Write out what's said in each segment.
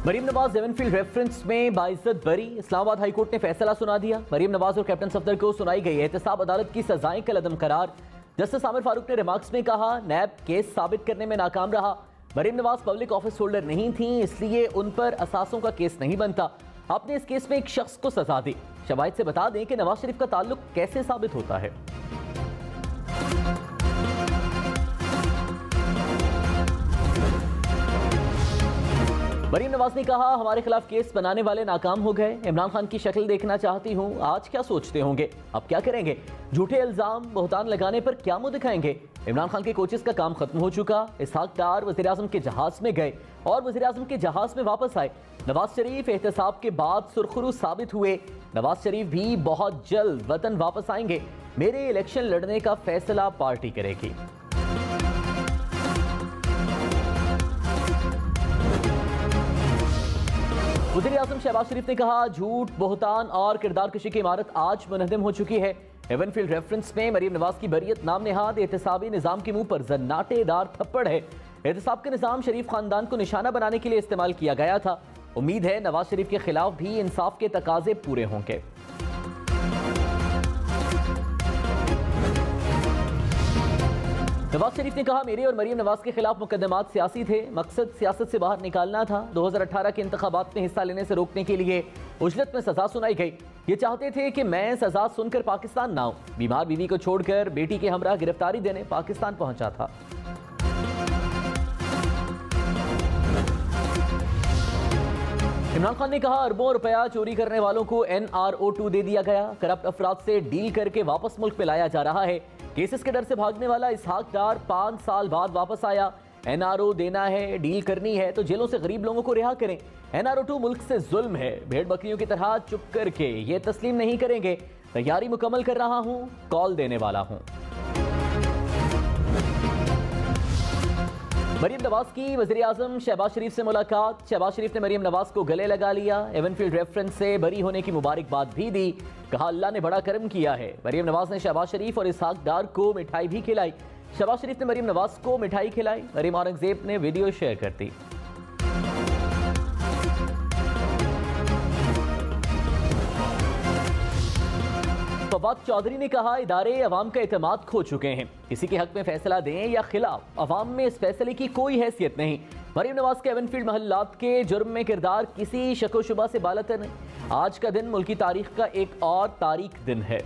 Maryam Nawaz Avenfield reference में बाइज्जत बरी। Islamabad high court ने फैसला सुना दिया। मरीम नवाज और कैप्टन सफदर को सुनाई गई एहतसाब अदालत की सजाएं कलअदम करार। जस्टिस आमिर फारूक ने रिमार्क्स में कहा, नैब केस साबित करने में नाकाम रहा। Maryam Nawaz public office holder नहीं थी, इसलिए उन पर असासों का केस नहीं बनता। आपने इस केस में एक शख्स को सजा दी। शवाहिद से बता दें कि नवाज शरीफ का ताल्लुक कैसे साबित होता है। मरीम नवाज ने कहा, हमारे खिलाफ केस बनाने वाले नाकाम हो गए। इमरान खान की शक्ल देखना चाहती हूँ, आज क्या सोचते होंगे, अब क्या करेंगे। झूठे इल्जाम बहुतान लगाने पर क्या मुंह दिखाएंगे। इमरान खान के कोचेस का काम खत्म हो चुका। इसहाक डार वज़ीर आज़म के जहाज में गए और वज़ीर आज़म के जहाज में वापस आए। नवाज शरीफ एहतसाब के बाद सुरखरू साबित हुए। नवाज शरीफ भी बहुत जल्द वतन वापस आएंगे। मेरे इलेक्शन लड़ने का फैसला पार्टी करेगी। वज़ीर आज़म शहबाज शरीफ ने कहा, झूठ, बोहतान और किरदार कशी की इमारत आज मुनहदम हो चुकी है। एवनफील्ड रेफरेंस में मरीम नवाज की बरियत नाम नेहाद एहतसाबी निज़ाम के मुंह पर जन्नाटेदार थप्पड़ है। एहतसाब का निज़ाम शरीफ खानदान को निशाना बनाने के लिए इस्तेमाल किया गया था। उम्मीद है नवाज शरीफ के खिलाफ भी इंसाफ के तकाजे पूरे होंगे। नवाज शरीफ ने कहा, मेरे और मरीम नवाज के खिलाफ मुकदमात सियासी थे, मकसद सियासत से बाहर निकालना था। 2018 के इंतखाबात में हिस्सा लेने से रोकने के लिए उजलत में सजा सुनाई गई। ये चाहते थे कि मैं सजा सुनकर पाकिस्तान ना आऊं। बीमार बीवी को छोड़कर बेटी के हमरा गिरफ्तारी देने पाकिस्तान पहुंचा था। इमरान खान ने कहा, अरबों रुपया चोरी करने वालों को NRO2 दे दिया गया। करप्ट अफराद से डील करके वापस मुल्क में लाया जा रहा है। केसेस के डर से भागने वाला इसहाक डार 5 साल बाद वापस आया। NRO देना है, डील करनी है तो जेलों से गरीब लोगों को रिहा करें। NRO2 मुल्क से जुल्म है। भेड़ बकरियों की तरह चुप करके ये तस्लीम नहीं करेंगे। तैयारी मुकम्मल कर रहा हूं, कॉल देने वाला हूं। मरीम नवाज की वज़ीर आज़म शहबाज शरीफ से मुलाकात। शहबाज शरीफ ने मरीम नवाज को गले लगा लिया। एवनफील्ड रेफरेंस से बरी होने की मुबारकबाद भी दी। कहा, अल्लाह ने बड़ा करम किया है। मरीम नवाज ने शहबाज शरीफ और इसहाक डार को मिठाई भी खिलाई। शहबाज शरीफ ने मरीम नवाज को मिठाई खिलाई। मरीम औरंगजेब ने वीडियो शेयर कर दी। फवाद चौधरी ने कहा, इदारे अवाम का एतमाद खो चुके हैं। किसी के हक में फैसला दें या खिलाफ, अवाम में इस फैसले की कोई हैसियत नहीं। मरीम नवाज के एवनफील्ड महल्लात के जुर्म में किरदार किसी शक व शुबा से बालतर नहीं। आज का दिन मुल्की तारीख का एक और तारीख दिन है।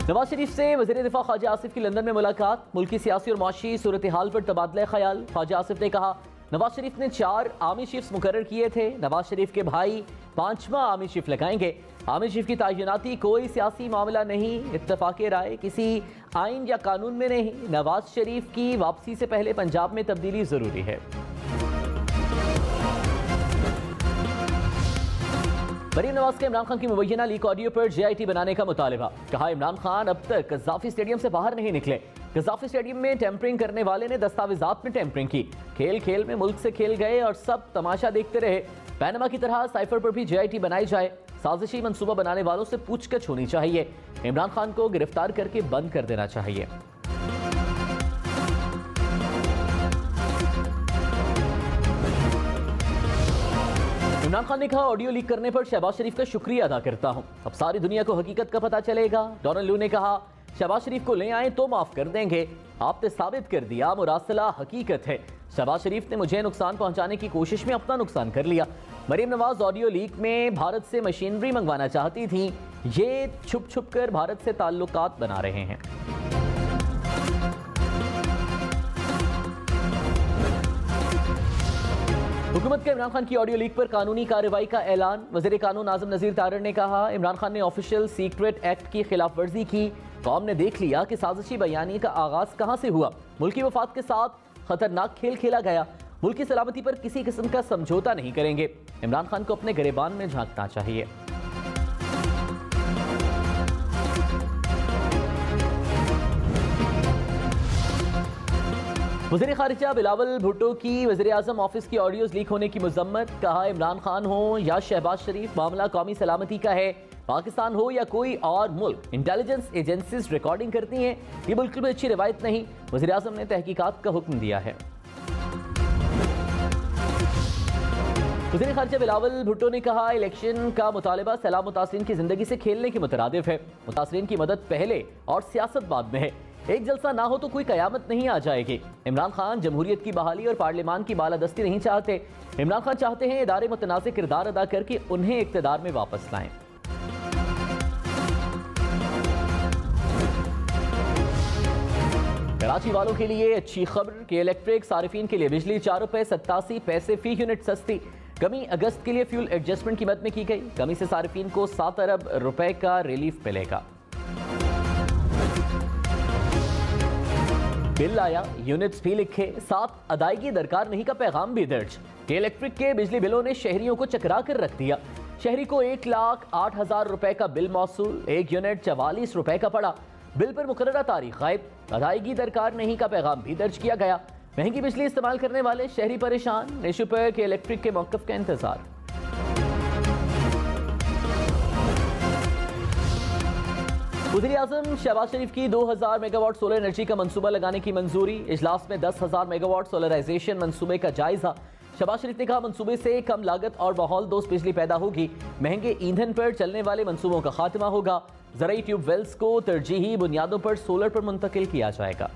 नवाज शरीफ से वज़ीर दिफा ख्वाजा आसिफ की लंदन में मुलाकात। मुल्की सियासी और माशी सूरत हाल पर तबादला ख्याल। ख्वाजा आसिफ ने कहा, नवाज शरीफ ने 4 आर्मी चीफ्स मुकर्रर किए थे। नवाज शरीफ के भाई 5वां आर्मी चीफ लगाएंगे। आर्मी चीफ की तायिनाती कोई सियासी मामला नहीं, इत्तफाक़े राय किसी आइन या कानून में नहीं। नवाज शरीफ की वापसी से पहले पंजाब में तब्दीली जरूरी है। मरीम नवाज के इमरान खान की मुबैना लीक ऑडियो पर JIT बनाने का मुतालिबा। कहा, इमरान खान अब तक कज़ाफ़ी स्टेडियम से बाहर नहीं निकले। कज़ाफ़ी स्टेडियम में टेम्परिंग करने वाले ने दस्तावेजात में टेम्परिंग की। खेल खेल में मुल्क से खेल गए और सब तमाशा देखते रहे। पैनमा की तरह साइफर पर भी JIT बनाई जाए। साजिशी मंसूबा बनाने वालों से पूछताछ होनी चाहिए। इमरान खान को गिरफ्तार करके बंद कर देना चाहिए। इमरान खान ने कहा, ऑडियो लीक करने पर शहबाज शरीफ का शुक्रिया अदा करता हूं। अब सारी दुनिया को हकीकत का पता चलेगा। डोनाल्ड लू ने कहा, शहबाज शरीफ को ले आए तो माफ कर देंगे। आपने साबित कर दिया मुरासला हकीकत है। शहबाज शरीफ ने मुझे नुकसान पहुंचाने की कोशिश में अपना नुकसान कर लिया। मरीम नवाज ऑडियो लीक में भारत से मशीनरी मंगवाना चाहती थी। ये छुप छुप कर भारत से ताल्लुकात बना रहे हैं। हुकूमत के इमरान खान की ऑडियो लीक पर कानूनी कार्रवाई का ऐलान। वज़ीर कानून आज़म नज़ीर तारड़ ने कहा, इमरान खान ने ऑफिशियल सीक्रेट एक्ट की खिलाफ वर्जी की। कौम ने देख लिया कि साजिशी बयानी का आगाज कहां से हुआ। मुल्की वफाद के साथ खतरनाक खेल खेला गया। मुल्क की सलामती पर किसी किस्म का समझौता नहीं करेंगे। इमरान खान को अपने गिरेबान में झांकना चाहिए। वज़ीर ख़ारिजा बिलावल भुट्टो की वज़ीर आज़म ऑफिस की ऑडियोज़ लीक होने की मज़म्मत। कहा, इमरान खान हो या शहबाज शरीफ, मामला कौमी सलामती का है। पाकिस्तान हो या कोई और मुल्क, इंटेलिजेंस एजेंसीज रिकॉर्डिंग करती हैं। ये बिल्कुल भी अच्छी रिवायत नहीं। वज़ीर आज़म ने तहकीकात का हुक्म दिया है। वज़ीर ख़ारिजा बिलावल भुट्टो ने कहा, इलेक्शन का मुतालबा सैलाब मुतासरीन की जिंदगी से खेलने के मुतरादिफ है। मुतासरीन की मदद पहले और सियासत बाद में है। एक जलसा ना हो तो कोई कयामत नहीं आ जाएगी। इमरान खान जमहूरियत की बहाली और पार्लियामान की बालादस्ती नहीं चाहते। इमरान खान चाहते हैं इदारे मुतनाज़िर किरदार अदा करके उन्हें इक़्तिदार में वापस लाएं। कराची वालों के लिए अच्छी खबर कि इलेक्ट्रिक सारिफीन के लिए बिजली 4 रुपए 87 पैसे फी यूनिट सस्ती। कमी अगस्त के लिए फ्यूल एडजस्टमेंट कीमत में की गई। कमी से सारिफीन को 7 अरब रुपए का रिलीफ मिलेगा। बिल आया, यूनिट्स भी लिखे, साथ अदायगी दरकार नहीं का पैगाम भी दर्ज। कि इलेक्ट्रिक के बिजली बिलों ने शहरियों को चकरा कर रख दिया। शहरी को 1,08,000 रुपए का बिल मौसूल, 1 यूनिट 44 रुपए का पड़ा। बिल पर मुकर्ररा तारीख गायब, अदायगी दरकार नहीं का पैगाम भी दर्ज किया गया। महंगी बिजली इस्तेमाल करने वाले शहरी परेशान, इशू पर के इलेक्ट्रिक के मौक़िफ़ का इंतजार। वज़ीर आज़म शहबाज शरीफ की 2000 मेगावाट सोलर एनर्जी का मंसूबा लगाने की मंजूरी। इजलास में 10,000 मेगावाट सोलराइजेशन मंसूबे का जायजा। शहबाज शरीफ ने कहा, मंसूबे से कम लागत और माहौल दोस्त बिजली पैदा होगी। महंगे ईंधन पर चलने वाले मंसूबों का खात्मा होगा। ज़राई ट्यूबवेल्स को तरजीही बुनियादों पर सोलर पर मुंतकिल किया जाएगा।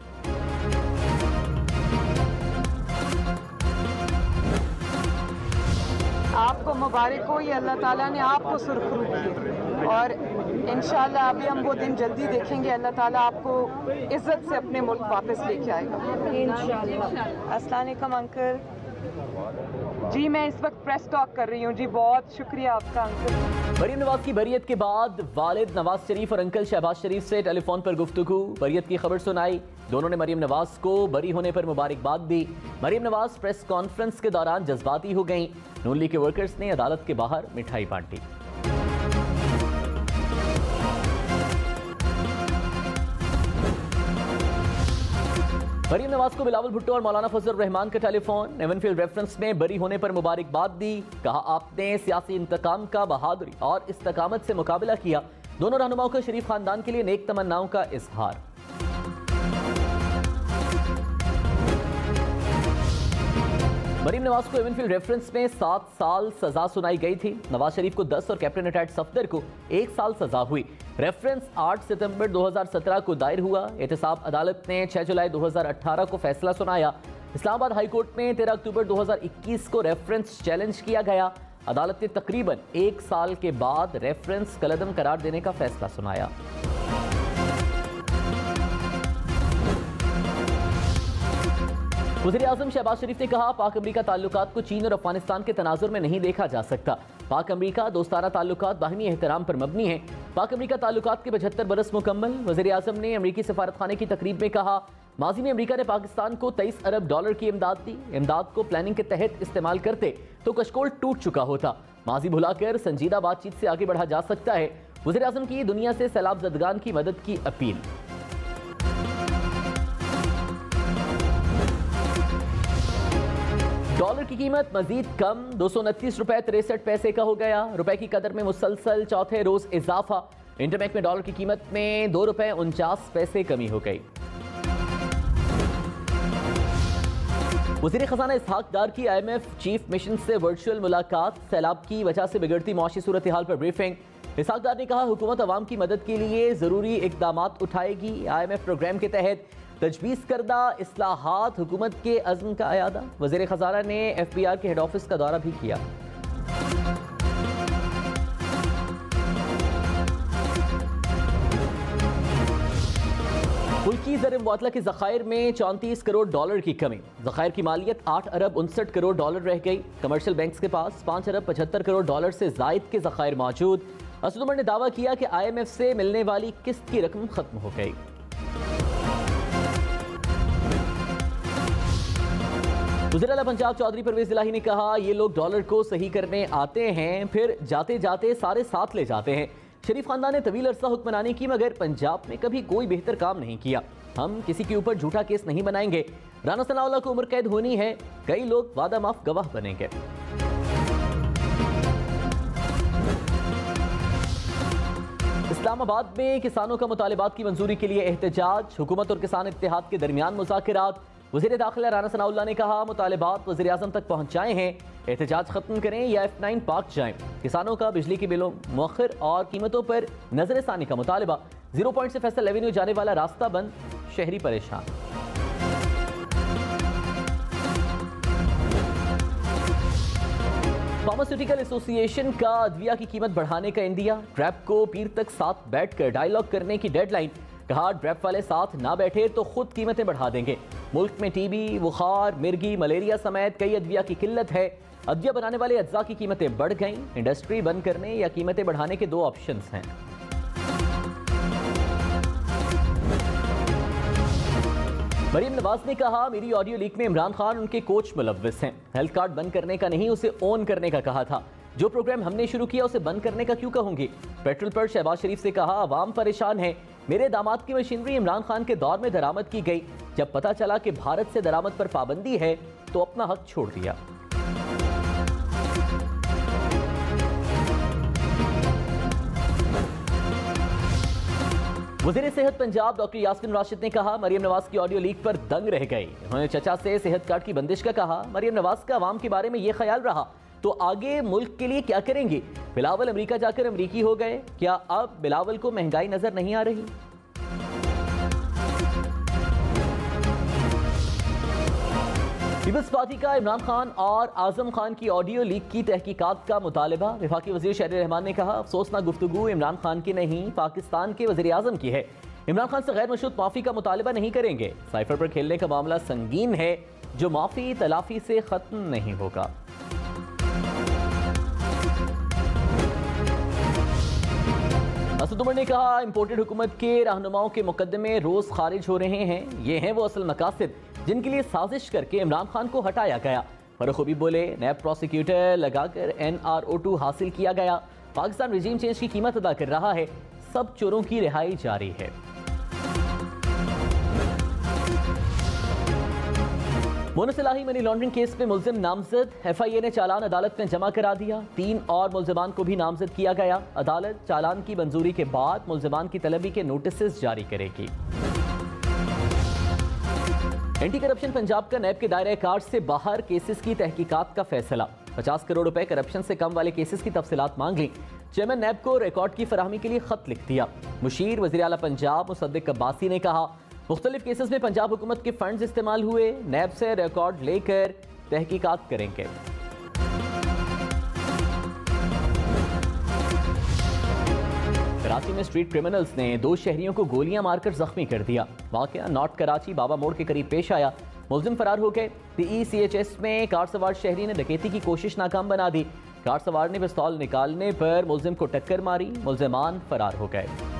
आपको मुबारक हो, ये अल्लाह ताला ने आपको सुरखरू किए और इंशाल्लाह अभी हम वो दिन जल्दी देखेंगे। अल्लाह ताला आपको इज्जत से अपने मुल्क वापस लेके आएगा इंशाल्लाह। अस्सलाम वालेकुम अंकल जी, मैं इस वक्त प्रेस टॉक कर रही हूँ जी। बहुत शुक्रिया आपका अंकल। मरीम नवाज की बरियत के बाद वालिद नवाज शरीफ और अंकल शहबाज शरीफ से टेलीफोन पर गुफ्तगू, बरियत की खबर सुनाई। दोनों ने मरीम नवाज को बरी होने पर मुबारकबाद दी। मरीम नवाज प्रेस कॉन्फ्रेंस के दौरान जज्बाती हो गईं। नून लीग के वर्कर्स ने अदालत के बाहर मिठाई बांटी। मरीम नवाज को बिलावल भुट्टो और मौलाना फजल रहमान का टेलीफोन। एवनफील्ड रेफरेंस में बरी होने पर मुबारकबाद दी। कहा, आपने सियासी इंतकाम का बहादुरी और इस्तकामत से मुकाबला किया। दोनों रहनुमाओं का शरीफ खानदान के लिए नेक तमन्नाओं का इजहार। मरीम नवाज को एवनफील्ड रेफरेंस में 7 साल सजा सुनाई गई थी। नवाज शरीफ को 10 और कैप्टन रिटायर्ड सफदर को 1 साल सजा हुई। रेफरेंस 8 सितंबर 2017 को दायर हुआ। एहतसाब अदालत ने 6 जुलाई 2018 को फैसला सुनाया। इस्लामाबाद हाई कोर्ट में 13 अक्टूबर 2021 को रेफरेंस चैलेंज किया गया। अदालत ने तकरीबन 1 साल के बाद रेफरेंस कलअदम करार देने का फैसला सुनाया। वज़ीर आज़म शहबाज शरीफ ने कहा, पाक अमरीका ताल्लुकात को चीन और अफगानिस्तान के तनाजुर में नहीं देखा जा सकता। पाक अमरीका दोस्ताना ताल्लुकात बाहमी एहतराम पर मबनी है। पाक अमरीका ताल्लुकात के 75 बरस मुकम्मल। वज़ीर आज़म ने अमरीकी सफारतखाने की तकरीब में कहा, माजी में अमरीका ने पाकिस्तान को 23 अरब डॉलर की इमदाद दी। इमदाद को प्लानिंग के तहत इस्तेमाल करते तो कशकोल टूट चुका होता। माजी भुलाकर संजीदा बातचीत से आगे बढ़ा जा सकता है। वज़ीर आज़म की दुनिया से सैलाब ज़दगान की मदद की अपील। डॉलर की कीमत मजीद कम, 229 रुपए 63 पैसे का हो गया। रुपए की कदर में मुसलसल चौथे रोज इजाफा। इंटरबैंक में डॉलर की कीमत में 2 रुपए 49 पैसे कमी हो गई। वज़ीर खजाना इसहाक डार की IMF चीफ मिशन से वर्चुअल मुलाकात। सैलाब की वजह से बिगड़ती मौशी सूरत हाल पर ब्रीफिंग। इसहाक डार ने कहा, हुकूमत अवाम की मदद के लिए जरूरी इकदामात उठाएगी। IMF प्रोग्राम के तहत तजवीज़ करदा इस्लाहात हुकूमत के अज़्म का अयादा। वज़ीर खजाना ने FBR के हेड ऑफिस का दौरा भी किया। मुल्की ज़र मुबादला के ज़खायर में 34 करोड़ डॉलर की कमी। ज़खायर की मालियत 8 अरब 59 करोड़ डॉलर रह गई। कमर्शियल बैंक्स के पास 5 अरब 75 करोड़ डॉलर से ज़ायद के ज़खायर मौजूद। असद उमर ने दावा किया कि IMF से मिलने वाली किस्त की रकम खत्म हो गई। वज़ीर आला पंजाब चौधरी परवेज इलाही ने कहा, ये लोग डॉलर को सही करने आते हैं, फिर जाते जाते सारे साथ ले जाते हैं। शरीफ खानदान ने तवील अरसा हुक्मरानी की, मगर पंजाब में कभी कोई बेहतर काम नहीं किया। हम किसी के ऊपर झूठा केस नहीं बनाएंगे। राना सनाउल्लाह को उम्र कैद होनी है, कई लोग वादा माफ गवाह बनेंगे। इस्लामाबाद में किसानों का मुतालिबात की मंजूरी के लिए एहतजाज, हुकूमत और किसान इत्तेहाद के दरमियान मुज़ाकिरात। वज़ीर दाखिला राना सनाउल्लाह ने कहा मुतालिबात वज़ीर आज़म तक पहुँचाए हैं, एहतजाज खत्म करें या F9 पार्क जाएं। किसानों का बिजली के बिलों मुअख्खर और कीमतों पर नजरसानी का मुतालिबा। 0 पॉइंट से फैसल एवेन्यू जाने वाला रास्ता बंद, शहरी परेशान। फार्मास्यूटिकल एसोसिएशन का अदविया की कीमत बढ़ाने का इंदिया। ड्रैप को पीर तक साथ बैठकर डायलॉग करने की डेडलाइन। कहा ड्रैप वाले साथ ना बैठे तो खुद कीमतें बढ़ा देंगे। मुल्क में टीबी, बुखार, मिर्गी, मलेरिया समेत कई अदविया की किल्लत है। अदविया बनाने वाले अज्जा की कीमतें बढ़ गईं। इंडस्ट्री बंद करने या कीमतें बढ़ाने के दो ऑप्शंस हैं। मरीम नवाज ने कहा मेरी ऑडियो लीक में इमरान खान उनके कोच मुलव्विस हैं। हेल्थ कार्ड बंद करने का नहीं, उसे ओन करने का कहा था। जो प्रोग्राम हमने शुरू किया उसे बंद करने का क्यों कहूंगी। पेट्रोल पर शहबाज शरीफ से कहा अवाम परेशान है। मेरे दामाद की मशीनरी इमरान खान के दौर में दरामद की गई। जब पता चला कि भारत से दरामद पर पाबंदी है तो अपना हक छोड़ दिया। वज़ीर सेहत पंजाब डॉक्टर यास्मिन राशिद ने कहा मरियम नवाज की ऑडियो लीक पर दंग रह गई। उन्होंने चचा से सेहत कार्ड की बंदिश का कहा। मरियम नवाज का अवाम के बारे में यह ख्याल रहा तो आगे मुल्क के लिए क्या करेंगी। बिलावल अमेरिका जाकर अमेरिकी हो गए, क्या अब बिलावल को महंगाई नजर नहीं आ रही। पीपल्स पार्टी का इमरान खान और आजम खान की ऑडियो लीक की तहकीकात का मुतालबा। वफाकी वजीर शहरी रहमान ने कहा अफसोसनाक गुफ्तगू इमरान खान की नहीं, पाकिस्तान के वजीर आजम की है। इमरान खान से गैर मशरूत माफी का मुतालबा नहीं करेंगे। साइफर पर खेलने का मामला संगीन है, जो माफी तलाफी से खत्म नहीं होगा। असद उमर ने कहा इंपोर्टेड हुकूमत के रहनुमाओं के मुकदमे रोज खारिज हो रहे हैं। ये हैं वो असल मकासद जिनके लिए साजिश करके इमरान खान को हटाया गया। फरूख हबीब बोले नैब प्रोसिक्यूटर लगाकर NRO2 हासिल किया गया। पाकिस्तान रिजीम चेंज की कीमत अदा कर रहा है। सब चोरों की रिहाई जारी है। मोनसलाही मनी लॉन्ड्रिंग केस में मुलजिम नामजद। FIA ने चालान अदालत में जमा करा दिया। 3 और मुलजिमान को भी नामजद किया गया। अदालत चालान की मंजूरी के बाद मुलजिमान की तलबी के नोटिस जारी करेगी। एंटी करप्शन पंजाब का नैब के दायरे कार से बाहर केसेस की तहकीकात का फैसला। 50 करोड़ रुपए करप्शन से कम वाले केसेस की तफसीलात मांग ली। चेयरमैन नैब को रिकॉर्ड की फराहमी के लिए खत लिख दिया। मुशीर वज़ीर आला पंजाब मुसद्दिक अब्बासी ने कहा मुख्तलिफ केसेस में पंजाब हुकूमत के फंड्स इस्तेमाल हुए। नैब से रिकॉर्ड लेकर तहकीकात करेंगे। कराची में स्ट्रीट क्रिमिनल्स ने 2 शहरियों को गोलियां मारकर जख्मी कर दिया। वाकया नॉर्थ कराची बाबा मोड़ के करीब पेश आया। मुलजिम फरार हो गए। PECHS में कार सवार शहरी ने डकैती की कोशिश नाकाम बना दी। कार सवार ने पिस्तौल निकालने पर मुलजिम को टक्कर मारी। मुलजिमान फरार हो गए।